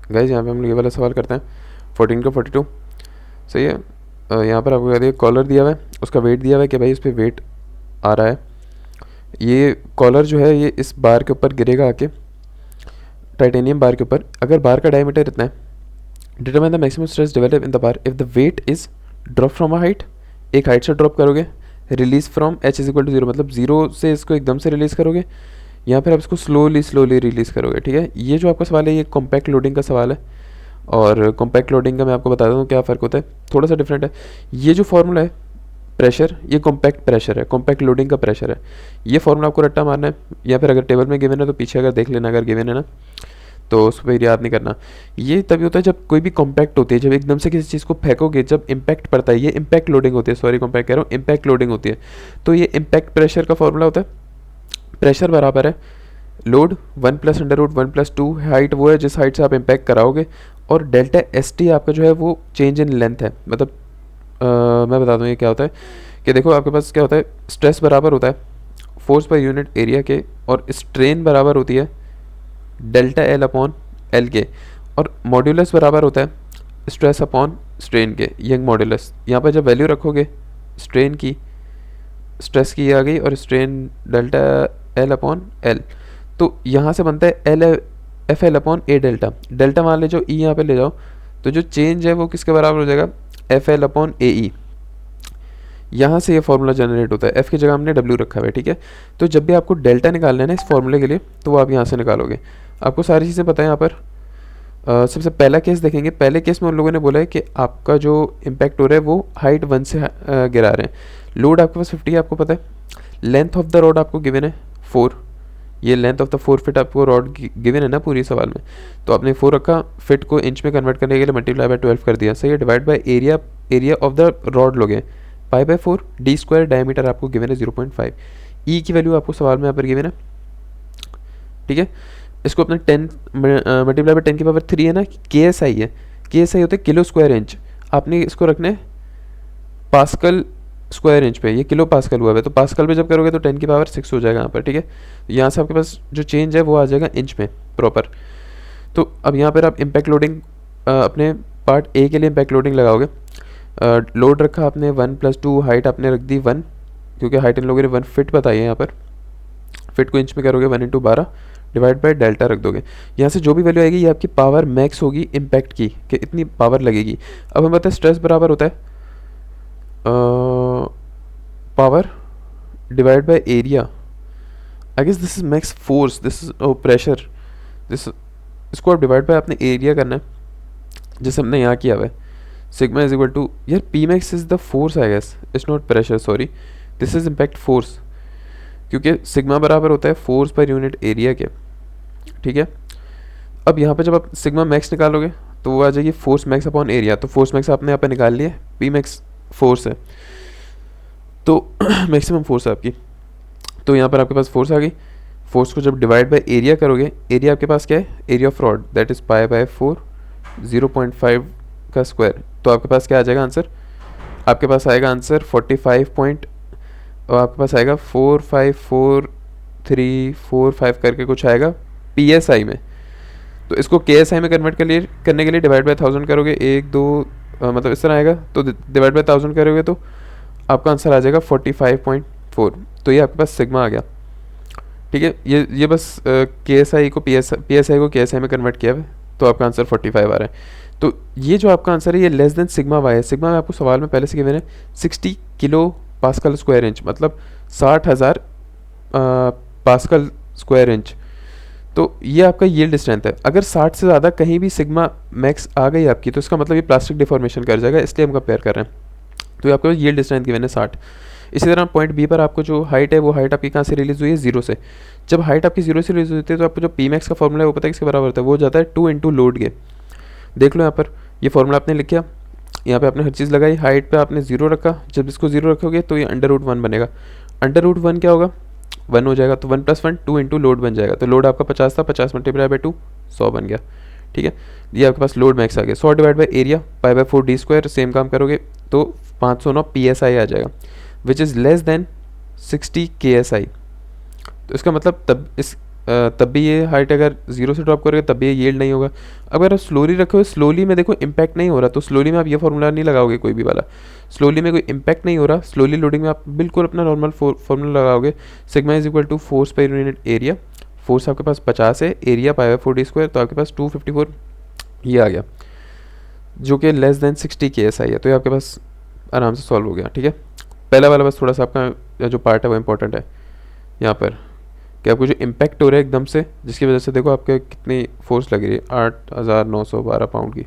Guys यहाँ पे हम लोग ये वाला सवाल करते हैं 14 का 42। सही है। यहाँ पर आपको कह दिया कॉलर दिया हुआ है, उसका वेट दिया हुआ है कि भाई इस पर वेट आ रहा है। ये कॉलर जो है ये इस बार के ऊपर गिरेगा आके, टाइटेनियम बार के ऊपर। अगर बार का डायमीटर इतना है, determine the maximum stress develop in the bar if the weight is drop from a height. एक हाइट से ड्रॉप करोगे, release from H is equal to 0, मतलब 0 से इसको एकदम से रिलीज़ करोगे, यहाँ पर आप इसको स्लोली रिलीज़ करोगे। ठीक है, ये जो आपका सवाल है ये कॉम्पैक्ट लोडिंग का सवाल है। और कॉम्पैक्ट लोडिंग का मैं आपको बता दूँ क्या फ़र्क होता है, थोड़ा सा डिफरेंट है। ये जो फार्मूला है प्रेशर, ये कॉम्पैक्ट प्रेशर है, कॉम्पैक्ट लोडिंग का प्रेशर है। ये फार्मूला आपको रट्टा मारना है, या फिर अगर टेबल में गिवन है तो पीछे अगर देख लेना, अगर गिवन है ना तो उस पर याद नहीं करना। ये तभी होता है जब कोई भी कॉम्पैक्ट होती है, जब एकदम से किसी चीज़ को फेंकोगे, जब इम्पैक्ट पड़ता है, ये इम्पैक्ट लोडिंग होती है, सॉरी कॉम्पैक्ट कह रहा हूँ, इम्पैक्ट लोडिंग होती है। तो ये इम्पैक्ट प्रेशर का फॉर्मूला होता है, प्रेशर बराबर है लोड 1+√1+2, हाइट वो है जिस हाइट से आप इम्पैक्ट कराओगे, और डेल्टा एस टी आपका जो है वो चेंज इन लेंथ है। मतलब मैं बता दूँ ये क्या होता है कि देखो आपके पास क्या होता है, स्ट्रेस बराबर होता है फोर्स पर यूनिट एरिया के, और स्ट्रेन बराबर होती है डेल्टा एल अपॉन एल के, और मॉड्यूलस बराबर होता है स्ट्रेस अपॉन स्ट्रेन के, यंग मॉड्यूलस। यहाँ पर जब वैल्यू रखोगे स्ट्रेन की, स्ट्रेस की आ गई, और strain delta L upon L, तो यहाँ से बनता है एल एफ एल अपॉन ए डेल्टा। डेल्टा मान ले जो ई यहाँ पे ले जाओ, तो जो चेंज है वो किसके बराबर हो जाएगा, एफ एल अपॉन ए ई। यहाँ से ये फार्मूला जनरेट होता है, एफ की जगह हमने डब्ल्यू रखा हुआ है। ठीक है, तो जब भी आपको डेल्टा निकालना है ना इस फॉर्मूले के लिए, तो वो आप यहाँ से निकालोगे। आपको सारी चीज़ें पता है। यहाँ पर सबसे पहला केस देखेंगे। पहले केस में उन लोगों ने बोला है कि आपका जो इम्पैक्ट हो रहा है वो हाइट 1 से गिरा रहे हैं। लोड आपके पास 50 है, आपको पता है। लेंथ ऑफ द रॉड आपको गिवन है 4, ये लेंथ ऑफ द 4 फीट आपको रॉड गिवन है ना पूरी सवाल में, तो आपने 4 रखा, फिट को इंच में कन्वर्ट करने के लिए मल्टीप्लाई बाय 12 कर दिया। सही है, divide by area of the rod लोगे π/4, डी स्क्वायर डायमीटर आपको गिवन है 0.5, ई की वैल्यू आपको सवाल में यहाँ पर गिवन है। ठीक है, इसको अपने 10 मल्टीप्लाई बाय 10 की पावर 3 है ना, के एस आई है, के एस आई होते हैं किलो स्क्वायर इंच, आपने इसको रखने पास्कल स्क्वायर इंच पे, ये किलो पास्कल हुआ है, तो पास्कल पे जब करोगे तो 10 की पावर 6 हो जाएगा यहाँ पर। ठीक है, यहाँ से आपके पास जो चेंज है वो आ जाएगा इंच में प्रॉपर। तो अब यहाँ पर आप इम्पैक्ट लोडिंग अपने पार्ट ए के लिए इम्पैक्ट लोडिंग लगाओगे। लोड रखा आपने 1+2, हाइट आपने रख दी 1, क्योंकि हाइट इन लोगों ने 1 फिट बताई है। यहाँ पर फिट को इंच में करोगे 1/12 डिवाइड बाय डेल्टा रख दोगे। यहाँ से जो भी वैल्यू आएगी ये आपकी पावर मैक्स होगी इम्पैक्ट की, कि इतनी पावर लगेगी। अब हम बताए स्ट्रेस बराबर होता है power divide by area. I guess this is max force, this is pressure, this, इसको आप डिवाइड बाय आपने एरिया करना है, जैसे हमने यहाँ किया हुआ है। सिग्मा इज इक्वल टू, यार P max is the force, I guess it's not pressure, sorry, this is impact force, क्योंकि सिग्मा बराबर होता है फोर्स पर यूनिट एरिया के। ठीक है, अब यहाँ पे जब आप सिग्मा मैक्स निकालोगे तो वो आ जाएगी फोर्स मैक्स अपॉन एरिया। तो फोर्स मैक्स आपने यहाँ पे निकाल लिया, पी मैक्स फोर्स है, तो मैक्सिमम फोर्स है आपकी, तो यहाँ पर आपके पास फोर्स आ गई। फोर्स को जब डिवाइड बाय एरिया करोगे, एरिया आपके पास क्या है, area of rod, that is π/4 0.5 का स्क्वायर, तो आपके पास क्या आ जाएगा आंसर, आपके पास आएगा आंसर 45 और आपके पास आएगा 454,345 करके कुछ आएगा PSI में। तो इसको KSI में कन्वर्ट करने के लिए डिवाइड बाय 1000 करोगे, 1 2 मतलब इस तरह आएगा, तो डिवाइड बाय 1000 करोगे तो आपका आंसर आ जाएगा 45.4। तो ये आपके पास सिग्मा आ गया। ठीक है, ये बस KSI को PSI को KSI में कन्वर्ट किया है, तो आपका आंसर 45 आ रहा है। तो ये जो आपका आंसर है ये लेस देन सिग्मा वाई है। सिग्मा में आपको सवाल में पहले से गिवन है 60 किलो पास्कल स्क्वायर इंच, मतलब 60,000 पास्कल स्क्वायर इंच। तो ये आपका यील्ड स्ट्रेंथ है। अगर 60 से ज़्यादा कहीं भी सिग्मा मैक्स आ गई आपकी, तो इसका मतलब ये प्लास्टिक डिफॉर्मेशन कर जाएगा, इसलिए हम कंपेयर कर रहे हैं। तो आपको यील्ड स्ट्रेंथ गिवन है 60। इसी तरह पॉइंट बी पर आपको जो हाइट है वो हाइट आपकी कहाँ से रिलीज हुई है, 0 से। जब हाइट आपकी 0 से रिलीज होती है तो आपको जो पी मैक्स का फॉर्मूला है वो पता है किसके बराबर होता है, वो जाता है 2 × लोड के। देख लो यहाँ पर ये फॉर्मूला आपने लिखा, यहाँ पे आपने हर चीज़ लगाई, हाइट पे आपने 0 रखा, जब इसको 0 रखोगे तो ये √1 बनेगा। √1 क्या होगा, 1 हो जाएगा, तो 1 + 1 2 × लोड बन जाएगा। तो लोड आपका 50 था, 50 मल्टीप्लाई बाय 2 100 बन गया। ठीक है, ये आपके पास लोड मैक्स आ गया। 100 divide by area π/4 D square, same काम करोगे तो 509 PSI आ जाएगा, which is less than 60 KSI। तो इसका मतलब तब इस तब भी ये हाइट अगर 0 से ड्रॉप करोगे तब भी ये यील्ड नहीं होगा। अगर आप स्लोली रखे हो, स्लोली में देखो इम्पैक्ट नहीं हो रहा, तो स्लोली में आप ये फार्मूला नहीं लगाओगे कोई भी वाला। स्लोली में कोई इम्पैक्ट नहीं हो रहा, स्लोली लोडिंग में आप बिल्कुल अपना नॉर्मल फार्मूला लगाओगे, sigma is equal to force पर यूनिट एरिया। फोर्स आपके पास 50 है, एरिया पाया है 40 स्क्वायर, तो आपके पास 254 ये आ गया, जो कि लेस देन 60 KSI है। तो ये आपके पास आराम से सॉल्व हो गया। ठीक है, पहला वाला बस थोड़ा सा आपका जो पार्ट है वो इंपॉर्टेंट है यहाँ पर, कि आपको जो इम्पैक्ट हो रहा है एकदम से, जिसकी वजह से देखो आपके कितनी फोर्स लग रही है, 8,912 पाउंड की,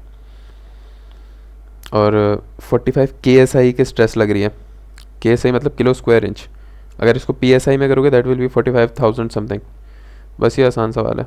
और 45 KSI की स्ट्रेस लग रही है। KSI मतलब किलो स्क्वायर इंच, अगर इसको PSI में करोगे दैट विल बी 45,000 समथिंग। बस ये आसान सवाल है।